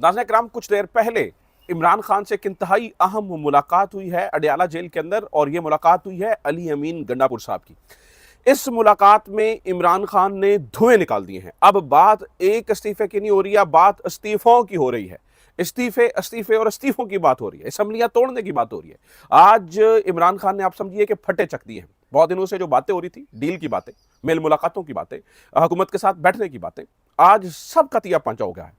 नाज़रीन इकराम, कुछ देर पहले इमरान खान से एक इंतहाई अहम मुलाकात हुई है अडयाला जेल के अंदर, और ये मुलाकात हुई है अली अमीन गंडापुर साहब की। इस मुलाकात में इमरान खान ने धुएं निकाल दिए हैं। अब बात एक इस्तीफे की नहीं हो रही है, बात इस्तीफों की हो रही है। इस्तीफे इस्तीफे और इस्तीफों की बात हो रही है, असम्बलियां तोड़ने की बात हो रही है। आज इमरान खान ने, आप समझिए कि फटे चक दिए हैं। बहुत दिनों से जो बातें हो रही थी, डील की बातें, मेल मुलाकातों की बातें, हुकूमत के साथ बैठने की बातें, आज सब कतिया पंचा हो गया है।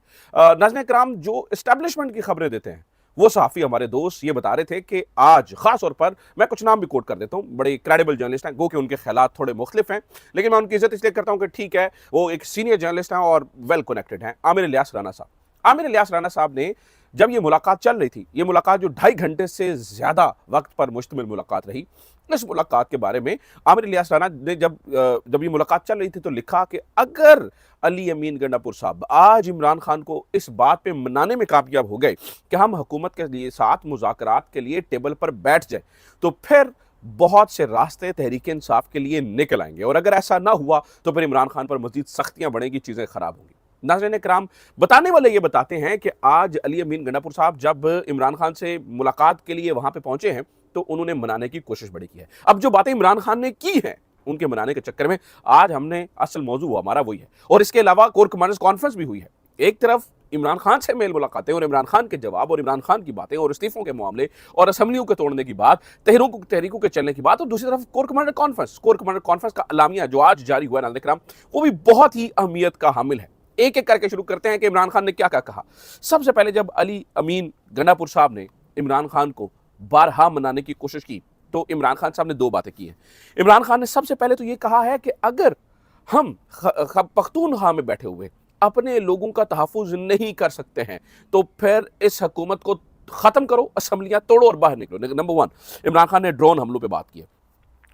नाज़रीन इकराम, जो एस्टेब्लिशमेंट की खबरें देते हैं वो सहाफ़ी हमारे दोस्त ये बता रहे थे कि आज खास तौर पर, मैं कुछ नाम भी कोट कर देता हूँ, बड़े क्रेडिबल जर्नलिस्ट हैं, गो कि उनके ख्यालात थोड़े मुख्तलिफ हैं, लेकिन मैं उनकी इज्जत इसलिए करता हूँ कि ठीक है, वो एक सीनियर जर्नलिस्ट हैं और वेल कनेक्टेड हैं। आमिर इलियास राना साहब, आमिर इलियास राना साहब ने, जब ये मुलाकात चल रही थी, ये मुलाकात जो 2.5 घंटे से ज़्यादा वक्त पर मुश्तमिल मुलाकात रही, इस मुलाकात के बारे में आमिर इलियास राना ने जब ये मुलाकात चल रही थी तो लिखा कि अगर अली अमीन गंडापुर साहब आज इमरान खान को इस बात पे मनाने में कामयाब हो गए कि हम हुकूमत के लिए साथ मुज़ाकरात के लिए टेबल पर बैठ जाए, तो फिर बहुत से रास्ते तहरीक इंसाफ के लिए निकल आएंगे, और अगर ऐसा ना हुआ तो फिर इमरान खान पर मजीद सख्तियां बढ़ेंगी, चीज़ें खराब होंगी। नाज़रीन इकराम, बताने वाले ये बताते हैं कि आज अली अमीन गंडापुर साहब जब इमरान खान से मुलाकात के लिए वहां पे पहुंचे हैं तो उन्होंने मनाने की कोशिश बड़ी की है। अब जो बातें इमरान खान ने की हैं उनके मनाने के चक्कर में आज हमने, असल मौजू हमारा वही है, और इसके अलावा कोर कमांडर्स कॉन्फ्रेंस भी हुई है। एक तरफ इमरान खान से मेल मुलाकातें और इमरान खान के जवाब और इमरान खान की बातें और इस्तीफों के मामले और असम्बलियों के तोड़ने की बात, तहरीकों के चलने की बात, और दूसरी तरफ कोर कमांडर कॉन्फ्रेंस का अलामिया जो आज जारी हुआ नाज़रीन इकराम, वो भी बहुत ही अहमियत का हामिल है। एक एक करके शुरू करते हैं कि इमरान खान ने क्या क्या कहा। सबसे पहले जब अली अमीन गंडापुर साहब ने इमरान खान को बारहा मनाने की कोशिश की तो इमरान खान साहब ने दो बातें की हैं। इमरान खान ने सबसे पहले तो ये कहा है कि अगर हम पख्तूनख्वा में बैठे हुए अपने लोगों का तहफ़्फ़ुज़ नहीं कर सकते हैं तो फिर इस हुकूमत को ख़त्म करो, असम्बलियाँ तोड़ो और बाहर निकलो। नंबर वन, इमरान खान ने ड्रोन हमलों पर बात की है।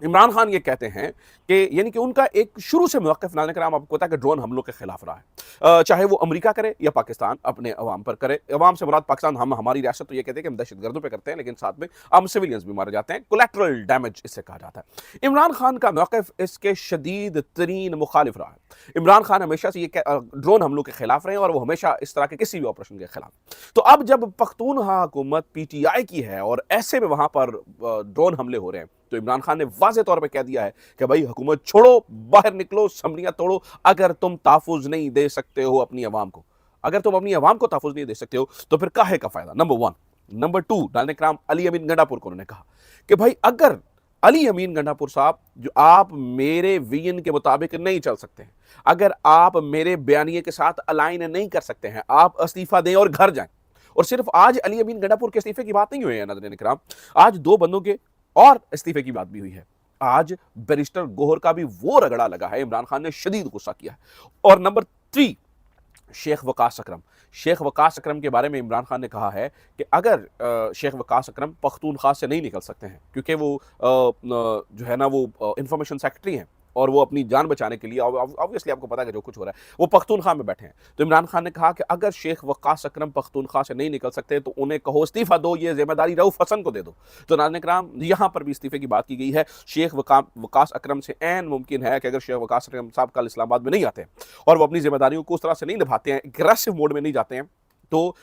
इमरान खान ये कहते हैं कि यानी कि उनका एक शुरू से मौक़िफ़, नाज़रीन इकराम, आपको पता है कि ड्रोन हमलों के खिलाफ रहा है, चाहे वो अमेरिका करे या पाकिस्तान अपने अवाम पर करे। अवाम से मुराद पाकिस्तान, हम हमारी रियासत तो ये कहते हैं कि हम दहशतगर्दों पे करते हैं, लेकिन साथ में हम सिविलियंस भी मारे जाते हैं, कोलैटरल डैमेज इससे कहा जाता है। इमरान खान का मौक़िफ़ इसके शदीद तरीन मुखालिफ रहा है। इमरान खान हमेशा से ये ड्रोन हमलों के खिलाफ रहे हैं और वो हमेशा इस तरह के किसी भी ऑपरेशन के खिलाफ। तो अब जब पख्तूनख्वा हुकूमत पीटीआई की है और ऐसे में वहां पर ड्रोन हमले हो रहे हैं, तो इमरान खान ने वाज़ेह तौर पे कह दिया है कि भाई हुकूमत छोड़ो, बाहर निकलो, असम्बलियां तोड़ो। अगर तुम तहफ़्फ़ुज़ नहीं दे सकते हो अपनी आवाम को, अगर तुम अपनी आवाम को तहफ़्फ़ुज़ नहीं दे सकते हो तो फिर काहे का फ़ायदा। Number one. नंबर टू, नाज़रीन इकराम, अली अमीन गंडापुर को उन्होंने कहा कि भाई अगर अली अमीन गंडापुर साहब, जो आप मेरे विजन के मुताबिक नहीं चल सकते हैं, अगर आप मेरे बयानिए के साथ अलाइन नहीं कर सकते हैं, आप इस्तीफा दें और घर जाएं। और सिर्फ आज अली अमीन गंडापुर के इस्तीफे की बात नहीं हुई है नाज़रीन इकराम, आज दो बंदों के और इस्तीफे की बात भी हुई है। आज बैरिस्टर गोहर का भी वो रगड़ा लगा है, इमरान खान ने शदीद गुस्सा किया है। और नंबर थ्री, शेख वकास अकरम। शेख वकास अकरम के बारे में इमरान खान ने कहा है कि अगर शेख वकास अकरम पख्तूनख्वा से नहीं निकल सकते हैं, क्योंकि वो जो है ना वो इंफॉर्मेशन सेक्रेटरी हैं और वो अपनी जान बचाने के लिए, ऑब्वियसली आपको पता है कि जो कुछ हो रहा है, वो पख्तूनख्वा में बैठे हैं। तो इमरान खान ने कहा कि अगर शेख वकास अकरम पख्तूनख्वा से नहीं निकल सकते तो उन्हें कहो इस्तीफा दो, ये जिम्मेदारी रऊफ हसन को दे दो। तो नाज़रीन इकराम, यहाँ पर भी इस्तीफे की बात की गई है। शेख वकास अकरम से ऐन मुमकिन है कि अगर शेख वकास अकरम साहब कल इस्लामाबाद में नहीं आते हैं और वो अपनी जिम्मेदारियों को उस तरह से नहीं निभाते हैं, एग्रेसिव मोड में नहीं जाते हैं, तो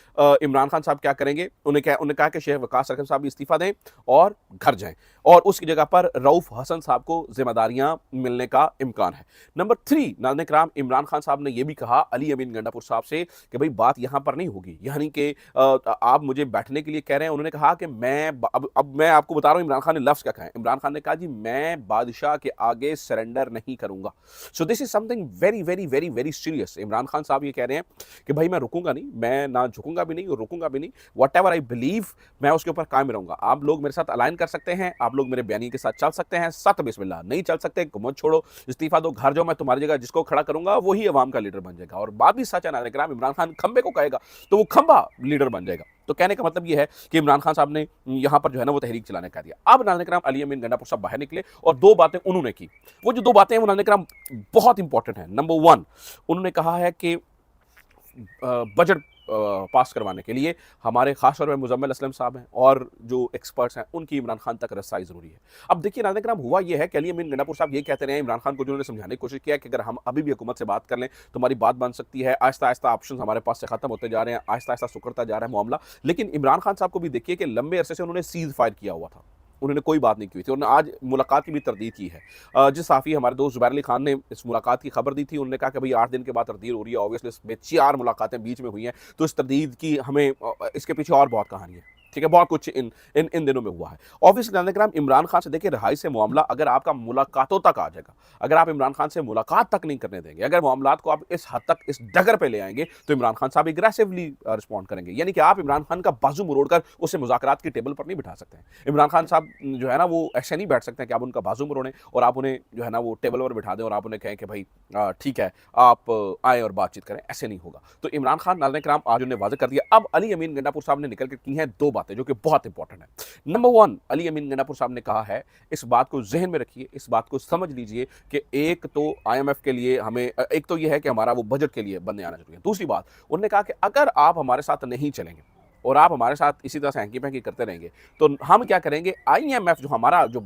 इमरान खान साहब क्या करेंगे, उन्हें कहा कि शेख वकास अकरम साहब इस्तीफा दें और घर जाएं, और उसकी जगह पर रऊफ हसन साहब को जिम्मेदारियां मिलने का इम्कान है। नंबर थ्री, नाज़रीन इकराम, इमरान खान साहब ने यह भी कहा अली अमीन गंडापुर साहब से कि भाई बात यहां पर नहीं होगी, यानी कि आप मुझे बैठने के लिए कह रहे हैं। उन्होंने कहा कि अब मैं आपको बता रहा हूं इमरान खान ने लफ्ज़ क्या कहा है। इमरान खान ने कहा जी, मैं बादशाह के आगे सरेंडर नहीं करूंगा। So this is something very very very very serious. Imran Khan साहब ये कह रहे हैं कि भाई मैं रुकूंगा नहीं, मैं ना झुकूंगा भी नहीं और रुकूंगा भी नहीं, वट एवर आई बिलीव मैं उसके ऊपर कायम रहूंगा। आप लोग मेरे साथ अलाइन कर सकते हैं, आप लोग मेरे बयानी के साथ चल सकते हैं, सत बिस्मिल्लाह। नहीं चल सकते, हुकूमत छोड़ो, इस्तीफा दो, घर जाओ, मैं तुम्हारी जगह जिसको खड़ा करूंगा वही अवाम का लीडर बन जाएगा। और बात भी सच है नाज़रीन इकराम, इमरान खान खंबे को कहेगा तो वो खंबा लीडर बन जाएगा। तो कहने का मतलब ये है कि इमरान खान साहब ने यहां पर जो है ना वो तहरीक चलाने का दिया। अब नाज़रीन इकराम, अली अमीन गंडापुर साहब बाहर निकले और दो बातें उन्होंने की। वो जो दो बातें हैं वो नाज़रीन इकराम बहुत इंपॉर्टेंट है। नंबर वन, उन्होंने कहा है कि बजट पास करवाने के लिए हमारे खास तौर पर मुजम्मिल असलम साहब हैं और जो एक्सपर्ट्स हैं उनकी इमरान खान तक रसाई ज़रूरी है। अब देखिए नाज़रीन कराम, हुआ ये है कि अली अमीन गंडापुर साहब ये कहते रहे इमरान खान को, जिन्होंने समझाने की कोशिश किया कि अगर हम अभी भी हुकूमत से बात कर लें तो हमारी बात बन सकती है, आहिस्ता आहिस्ता ऑप्शन हमारे पास से खत्म होते जा रहे हैं, आहिस्ता आहिस्ता सुकड़ता जा रहा है मामला। लेकिन इमरान खान साहब को भी देखिए कि लंबे अरसे से उन्होंने सीज फायर किया हुआ था, उन्होंने कोई बात नहीं की थी, उन्होंने आज मुलाकात की भी तरदीद की है। जिस साफ़ी हमारे दोस्त ज़ुबैर अली खान ने इस मुलाकात की खबर दी थी, उन्होंने कहा कि भाई 8 दिन के बाद तरदीद हो रही है, ऑब्वियसली इसमें 4 मुलाकातें बीच में हुई हैं, तो इस तरदीद की हमें इसके पीछे और बहुत कहानी है, ठीक है, बहुत कुछ इन इन इन दिनों में हुआ है। ऑब्वियसली नाज़रीन इमरान खान से देखिए रहाई से मामला अगर आपका मुलाकातों तक आ जाएगा, अगर आप इमरान खान से मुलाकात तक नहीं करने देंगे, अगर मामलात को आप इस हद तक इस डगर पे ले आएंगे तो इमरान खान साहब एग्रेसिवली रिस्पॉन्ड करेंगे, यानी कि आप इमरान खान का बाजू मरोड़कर उसे मुज़ाकरात की टेबल पर नहीं बिठा सकते हैं। इमरान खान साहब जो है ना वो ऐसे नहीं बैठ सकते हैं कि आप उनका बाजू मरोड़ें और आप उन्हें जो है ना वो टेबल पर बिठा दें और आप उन्हें कहें कि भाई ठीक है आप आए और बातचीत करें, ऐसे नहीं होगा। तो इमरान खान नाज़रीन कराम आज उन्हें वाज़ेह कर दिया। अब अली अमीन गंडापुर साहब ने निकल कर की हैं 2 बातें जो कि बहुत इंपॉर्टेंट है। नंबर 1, अली अमीन गंडापुर साहब ने कहा है, इस बात को ज़हन में रखिए, इस बात को समझ लीजिए कि एक तो IMF के लिए हमें एक तो ये है कि हमारा वो बजट के लिए बनने आना ज़रूरी है। दूसरी बात उन्होंने कहा कि अगर आप हमारे साथ नहीं चलेंगे और आप हमारे साथ इसी तरह से हैंकी-पैंकी करते रहेंगे तो हम क्या करेंगे, IMF जो हमारा जो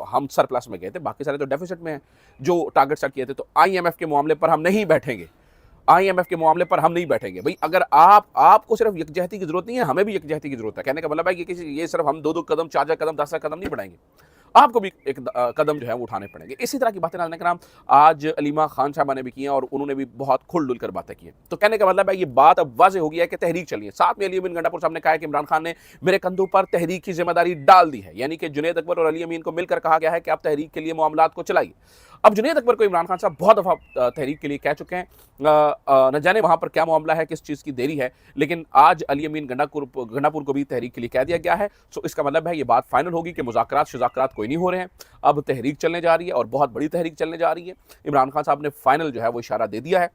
हम सरप्लस में गए थे, बाकी सारे तो डेफिसिट में हैं, जो टारगेट सेट किए थे, तो IMF के मामले पर हम नहीं बैठेंगे, IMF के मामले पर हम नहीं बैठेंगे। भाई अगर आपको सिर्फ यकजहती की जरूरत नहीं है, हमें भी यकजहती की जरूरत है। कहने का मतलब है कि ये सिर्फ हम 2-2 कदम, 4-4 कदम, 10 कदम नहीं बढ़ाएंगे, आपको भी एक कदम जो है वो उठाने पड़ेंगे। इसी तरह की बातें नाज़रीन कराम आज अलीमा खान साहबा ने भी की हैं और उन्होंने भी बहुत खुल-डुल कर बातें की हैं। तो कहने का मतलब है ये बात अब वाज़ेह हो गई है कि तहरीक चली है। साथ में अली अमीन गंडापुर साहब ने कहा है कि इमरान खान ने मेरे कंधों पर तहरीक की जिम्मेदारी डाल दी है, यानी कि जुनैद अकबर और अली अमीन को मिलकर कहा गया है कि आप तहरीक के लिए मामलात को चलाइए। अब जुनैद अकबर को इमरान खान साहब बहुत दफ़ा तहरीक के लिए कह चुके हैं, न जाने वहाँ पर क्या मामला है, किस चीज़ की देरी है, लेकिन आज अली अमीन गंडापुर को भी तहरीक के लिए कह दिया गया है। सो इसका मतलब है ये बात फाइनल होगी कि मुज़ाकरात कोई नहीं हो रहे हैं, अब तहरीक चलने जा रही है और बहुत बड़ी तहरीक चलने जा रही है। इमरान खान साहब ने फाइनल जो है वो इशारा दे दिया है,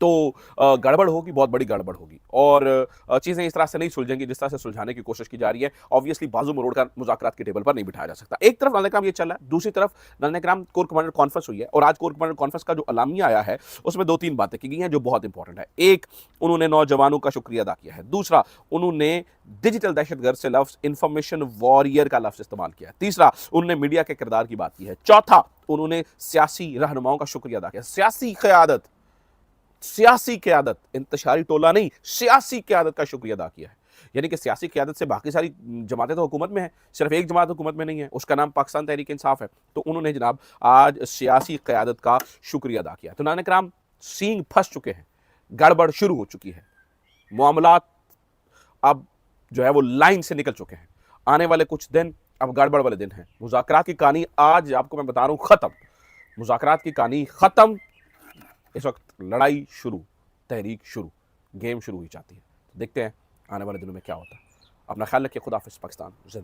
तो गड़बड़ होगी, बहुत बड़ी गड़बड़ होगी और चीज़ें इस तरह से नहीं सुलझेंगी जिस तरह से सुलझाने की कोशिश की जा रही है। ऑब्वियसली बाजू मरोड़कर मुज़ाकरात की टेबल पर नहीं बिठाया जा सकता। एक तरफ नाज़रीन कराम ये चल रहा है, दूसरी तरफ नाज़रीन कराम कोर कमांडर कॉन्फ्रेंस हुई है और आज कोर कमांडर कॉन्फ्रेंस का जो अलामिया आया है उसमें 2-3 बातें की गई हैं जो बहुत इंपॉर्टेंट है। एक, उन्होंने नौजवानों का शुक्रिया अदा किया है। दूसरा, उन्होंने डिजिटल दहशतगर्द से लफ्ज़ इंफॉर्मेशन वॉरियर का लफ्ज़ इस्तेमाल किया है। तीसरा, उन्होंने मीडिया के किरदार की बात की है। चौथा, उन्होंने सियासी रहनुमाओं का शुक्रिया अदा किया। सियासी क़यादत, इंतशारी टोला नहीं, सियासी क़यादत का शुक्रिया अदा किया है। यानी कि सियासी क़यादत से बाकी सारी जमातें तो हुकूमत में हैं, सिर्फ एक जमात हुकूमत में नहीं है, उसका नाम पाकिस्तान तहरीक इंसाफ है। तो उन्होंने जनाब आज सियासी क़यादत का शुक्रिया अदा किया। तो नाज़रीन कराम सींग फंस चुके हैं, गड़बड़ शुरू हो चुकी है, मामलात अब जो है वो लाइन से निकल चुके हैं। आने वाले कुछ दिन अब गड़बड़ वाले दिन हैं। मुज़ाकरात की कहानी आज आपको मैं बता रहा हूँ ख़त्म, मुज़ाकरात की कहानी ख़त्म। इस वक्त लड़ाई शुरू, तहरीक शुरू, गेम शुरू हुई जाती है। तो देखते हैं आने वाले दिनों में क्या होता है। अपना ख्याल रखिए। खुदा हाफ़िज़। पाकिस्तान जिंदाबाद।